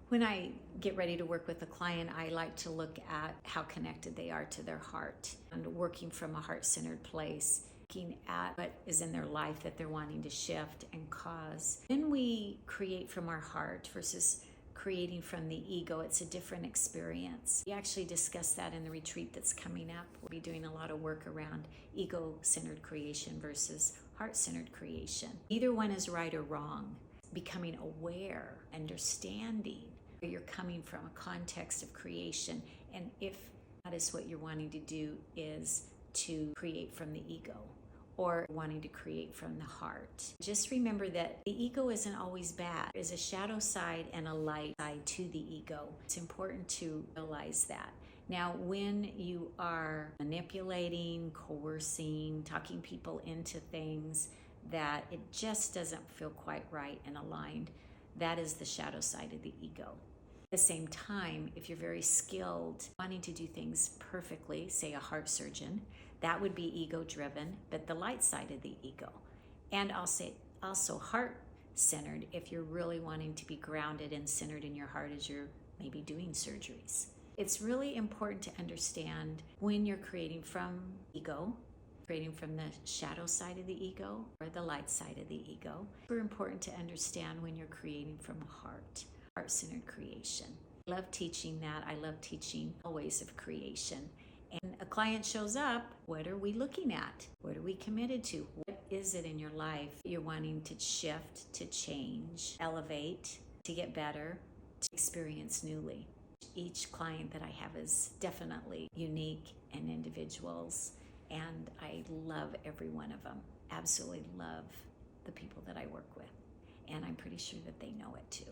When I get ready to work with a client, I like to look at how connected they are to their heart and working from a heart-centered place, looking at what is in their life that they're wanting to shift and cause. When we create from our heart versus creating from the ego, it's a different experience. We actually discuss that in the retreat that's coming up. We'll be doing a lot of work around ego-centered creation versus heart-centered creation. Either one is right or wrong. Becoming aware, understanding where you're coming from, a context of creation, and if that is what you're wanting to do is to create from the ego or wanting to create from the heart. Just remember that the ego isn't always bad. There's a shadow side and a light side to the ego. It's important to realize that. Now, when you are manipulating, coercing, talking people into things that it just doesn't feel quite right and aligned, that is the shadow side of the ego. At the same time, if you're very skilled, wanting to do things perfectly, say a heart surgeon, that would be ego-driven, but the light side of the ego. And I'll say also heart-centered if you're really wanting to be grounded and centered in your heart as you're maybe doing surgeries. It's really important to understand when you're creating from ego, creating from the shadow side of the ego or the light side of the ego. It's super important to understand when you're creating from a heart-centered creation. I love teaching that. I love teaching all ways of creation. And a client shows up, what are we looking at? What are we committed to? What is it in your life you're wanting to shift, to change, elevate, to get better, to experience newly? Each client that I have is definitely unique and individuals. And I love every one of them. Absolutely love the people that I work with. And I'm pretty sure that they know it too.